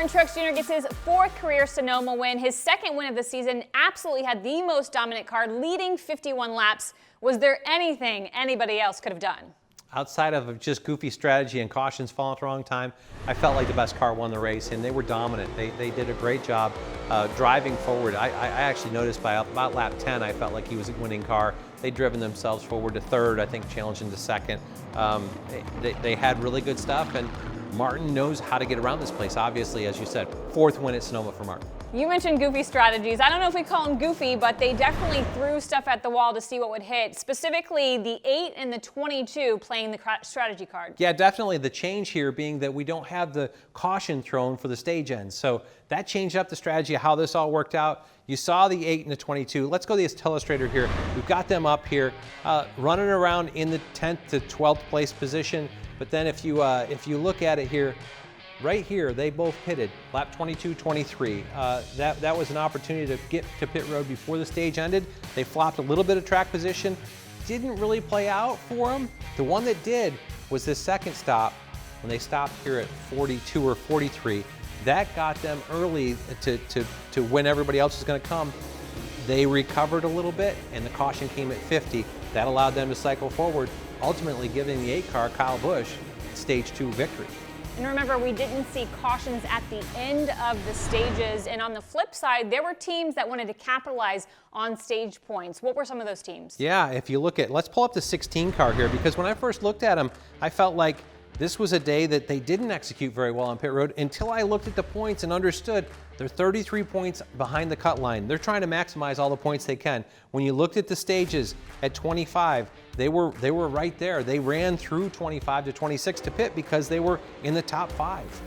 Martin Truex Jr. gets his 4th career Sonoma win, his 2nd win of the season, absolutely had the most dominant car, leading 51 laps. Was there anything anybody else could have done? Outside of just goofy strategy and cautions falling at the wrong time, I felt like the best car won the race, and they were dominant. They did a great job driving forward. I actually noticed by about lap 10, I felt like he was a winning car. They'd driven themselves forward to 3rd, I think challenging to 2nd. They had really good stuff, and Martin knows how to get around this place, obviously, as you said. 4th win at Sonoma for Martin. You mentioned goofy strategies. I don't know if we call them goofy, but they definitely threw stuff at the wall to see what would hit, specifically the 8 and the 22 playing the strategy card. Yeah, definitely. The change here being that we don't have the caution thrown for the stage ends. So that changed up the strategy of how this all worked out. You saw the 8 and the 22. Let's go to the illustrator here. We've got them up here running around in the 10th to 12th place position. But then if you look at it here, right here, they both pitted, lap 22, 23. That was an opportunity to get to pit road before the stage ended. They flopped a little bit of track position. Didn't really play out for them. The one that did was this 2nd stop when they stopped here at 42 or 43. That got them early to when everybody else is going to come. They recovered a little bit, and the caution came at 50. That allowed them to cycle forward, ultimately giving the 8 car, Kyle Busch, stage 2 victory. And remember, we didn't see cautions at the end of the stages. And on the flip side, there were teams that wanted to capitalize on stage points. What were some of those teams? Yeah, if you look at, let's pull up the 16 car here, because when I first looked at them, I felt like this was a day that they didn't execute very well on pit road until I looked at the points and understood they're 33 points behind the cut line. They're trying to maximize all the points they can. When you looked at the stages at 25, they were right there. They ran through 25 to 26 to pit because they were in the top 5.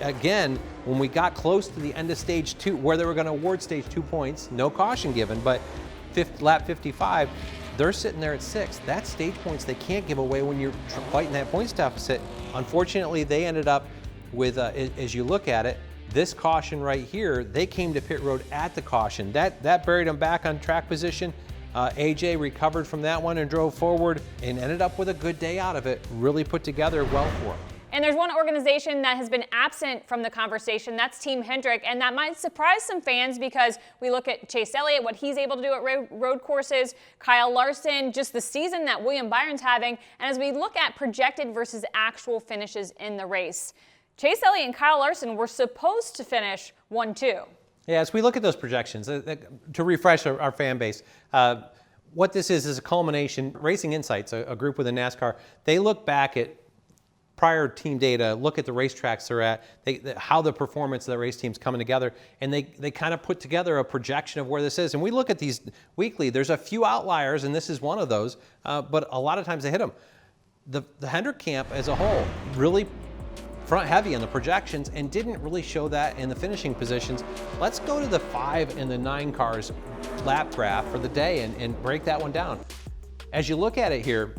Again, when we got close to the end of stage 2, where they were going to award stage 2 points, no caution given, but lap 55, they're sitting there at 6. That's stage points they can't give away when you're fighting that points deficit. Unfortunately, they ended up with, as you look at it, this caution right here, they came to pit road at the caution. That buried them back on track position. AJ recovered from that one and drove forward and ended up with a good day out of it. Really put together well for him. And there's one organization that has been absent from the conversation. That's Team Hendrick, and that might surprise some fans because we look at Chase Elliott, what he's able to do at road courses, Kyle Larson, just the season that William Byron's having, and as we look at projected versus actual finishes in the race. Chase Elliott and Kyle Larson were supposed to finish 1-2. Yeah, as we look at those projections, to refresh our fan base, what this is a culmination. Racing Insights, a group within NASCAR, they look back at prior team data, look at the racetracks they're at, how the performance of the race team's coming together, and they kind of put together a projection of where this is. And we look at these weekly. There's a few outliers, and this is one of those, but a lot of times they hit them. The Hendrick camp as a whole really front heavy in the projections and didn't really show that in the finishing positions. Let's go to the 5 and the 9 cars lap graph for the day and break that one down. As you look at it here,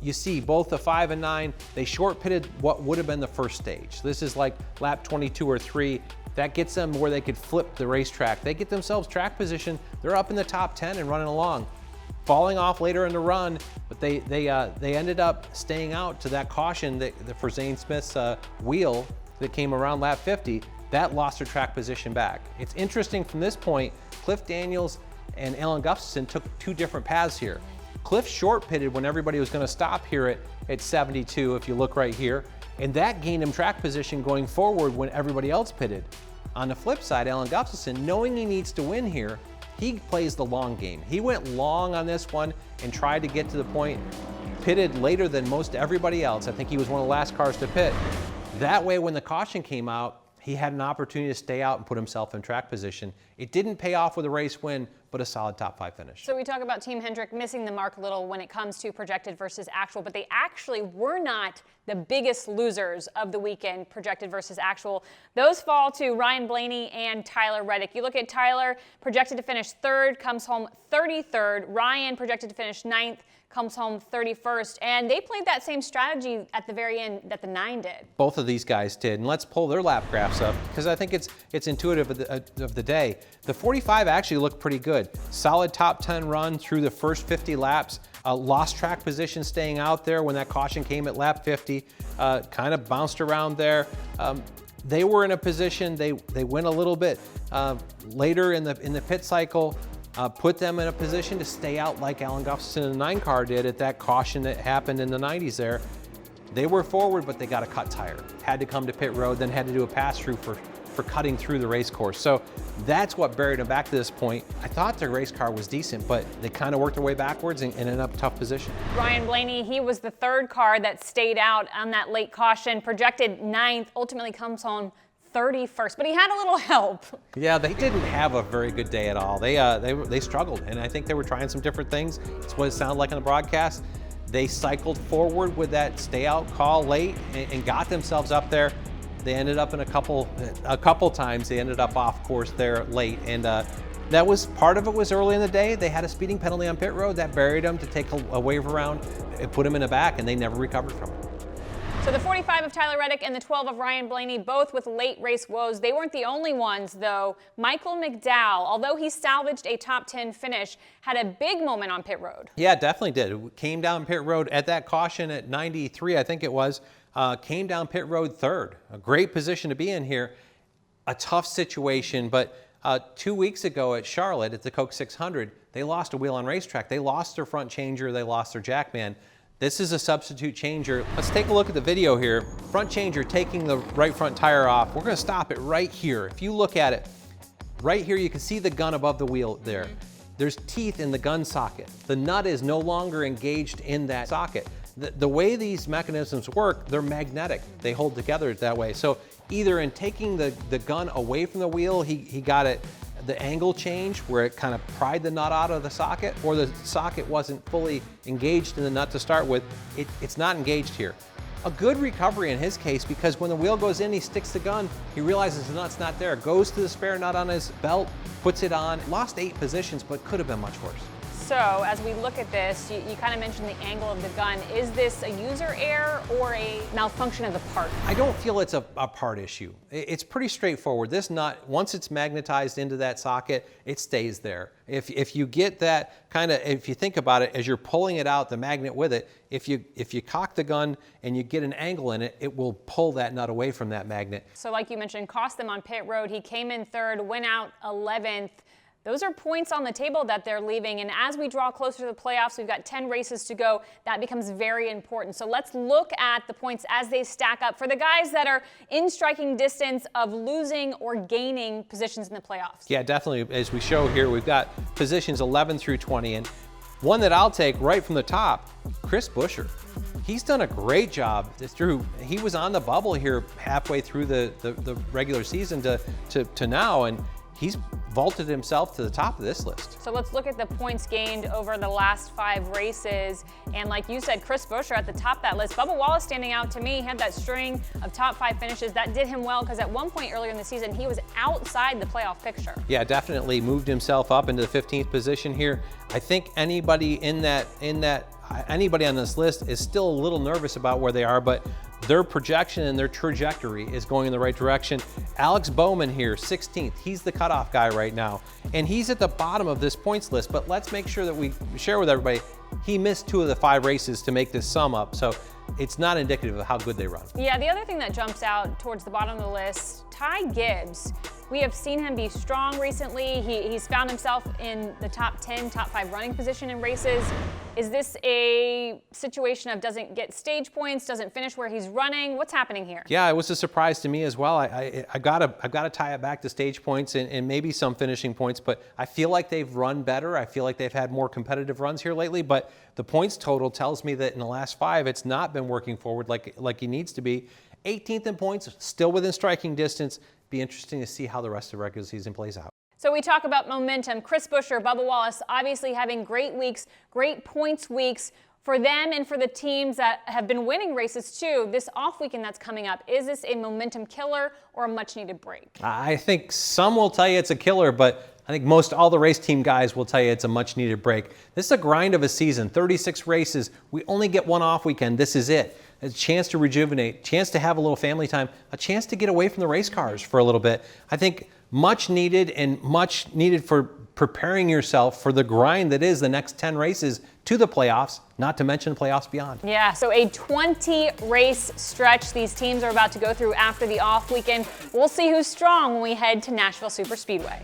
you see both the 5 and 9, they short pitted what would have been the first stage. This is like lap 22 or 3. That gets them where they could flip the racetrack. They get themselves track position. They're up in the top 10 and running along. Falling off later in the run, but they ended up staying out to that caution for Zane Smith's wheel that came around lap 50. That lost their track position back. It's interesting from this point, Cliff Daniels and Alan Gustafson took 2 different paths here. Cliff short pitted when everybody was going to stop here at 72, if you look right here, and that gained him track position going forward when everybody else pitted. On the flip side, Alan Gustafson, knowing he needs to win here, he plays the long game. He went long on this one and tried to get to the point, pitted later than most everybody else. I think he was one of the last cars to pit. That way, when the caution came out, he had an opportunity to stay out and put himself in track position. It didn't pay off with a race win, but a solid top 5 finish. So we talk about Team Hendrick missing the mark a little when it comes to projected versus actual, but they actually were not the biggest losers of the weekend, projected versus actual. Those fall to Ryan Blaney and Tyler Reddick. You look at Tyler, projected to finish 3rd, comes home 33rd. Ryan, projected to finish 9th, comes home 31st. And they played that same strategy at the very end that the 9 did. Both of these guys did. And let's pull their lap graphs up because I think it's intuitive of the day. The 45 actually looked pretty good. Solid top 10 run through the first 50 laps. Lost track position staying out there when that caution came at lap 50. Kind of bounced around there. they were in a position, they went a little bit later in the pit cycle, put them in a position to stay out like Alan Gustafson in the 9 car did at that caution that happened in the 90s there. They were forward, but they got a cut tire. Had to come to pit road, then had to do a pass through for cutting through the race course. So that's what buried them back to this point. I thought their race car was decent, but they kind of worked their way backwards and ended up in a tough position. Ryan Blaney, he was the 3rd car that stayed out on that late caution, projected 9th, ultimately comes home 31st, but he had a little help. Yeah, they didn't have a very good day at all. They struggled, and I think they were trying some different things. That's what it sounded like on the broadcast. They cycled forward with that stay out call late and got themselves up there. They ended up in a couple times, they ended up off course there late, and that was part of it. Was early in the day. They had a speeding penalty on pit road that buried them to take a wave around. It put them in the back, and they never recovered from it. So the 45 of Tyler Reddick and the 12 of Ryan Blaney, both with late race woes. They weren't the only ones, though. Michael McDowell, although he salvaged a top 10 finish, had a big moment on pit road. Yeah, definitely did. It came down pit road at that caution at 93, I think it was. Came down pit road 3rd. A great position to be in here. A tough situation, but 2 weeks ago at Charlotte at the Coke 600, they lost a wheel on racetrack. They lost their front changer, they lost their jackman. This is a substitute changer. Let's take a look at the video here. Front changer taking the right front tire off. We're gonna stop it right here. If you look at it, right here you can see the gun above the wheel there. There's teeth in the gun socket. The nut is no longer engaged in that socket. The way these mechanisms work, they're magnetic. They hold together that way. So either in taking the gun away from the wheel, he got it, the angle change where it kind of pried the nut out of the socket, or the socket wasn't fully engaged in the nut to start with. It's not engaged here. A good recovery in his case, because when the wheel goes in, he sticks the gun, he realizes the nut's not there, goes to the spare nut on his belt, puts it on, lost 8 positions, but could have been much worse. So as we look at this, you kind of mentioned the angle of the gun. Is this a user error or a malfunction of the part? I don't feel it's a part issue. It's pretty straightforward. This nut, once it's magnetized into that socket, it stays there. If you get that kind of, if you think about it, as you're pulling it out, the magnet with it, if you cock the gun and you get an angle in it, it will pull that nut away from that magnet. So like you mentioned, cost them on pit road. He came in 3rd, went out 11th. Those are points on the table that they're leaving, and as we draw closer to the playoffs, we've got 10 races to go. That becomes very important. So let's look at the points as they stack up for the guys that are in striking distance of losing or gaining positions in the playoffs. Yeah, definitely. As we show here, we've got positions 11 through 20, and one that I'll take right from the top, Chris Buescher. He's done a great job he was on the bubble here halfway through the regular season to now, and he's vaulted himself to the top of this list. So let's look at the points gained over the last 5 races. And like you said, Chris Buescher at the top of that list. Bubba Wallace standing out to me. He had that string of top 5 finishes. That did him well because at one point earlier in the season, he was outside the playoff picture. Yeah, definitely moved himself up into the 15th position here. I think anybody anybody on this list is still a little nervous about where they are, but their projection and their trajectory is going in the right direction. Alex Bowman here, 16th. He's the cutoff guy right now, and he's at the bottom of this points list, but let's make sure that we share with everybody, he missed 2 of the 5 races to make this sum up, so it's not indicative of how good they run. Yeah, the other thing that jumps out towards the bottom of the list, Ty Gibbs. We have seen him be strong recently. He's found himself in the top 10, top 5 running position in races. Is this a situation of doesn't get stage points, doesn't finish where he's running? What's happening here? Yeah, it was a surprise to me as well. I gotta tie it back to stage points and maybe some finishing points, but I feel like they've run better. I feel like they've had more competitive runs here lately, but the points total tells me that in the last 5, it's not been working forward like he needs to be. 18th in points, still within striking distance. Be interesting to see how the rest of the regular season plays out. So we talk about momentum. Chris Buescher, Bubba Wallace, obviously having great weeks, great points weeks for them and for the teams that have been winning races too. This off weekend that's coming up, is this a momentum killer or a much needed break? I think some will tell you it's a killer, but I think most all the race team guys will tell you it's a much needed break. This is a grind of a season, 36 races. We only get one off weekend. This is it. A chance to rejuvenate, a chance to have a little family time, a chance to get away from the race cars for a little bit. I think much needed and much needed for preparing yourself for the grind that is the next 10 races to the playoffs, not to mention playoffs beyond. Yeah, so a 20-race stretch these teams are about to go through after the off weekend. We'll see who's strong when we head to Nashville Superspeedway.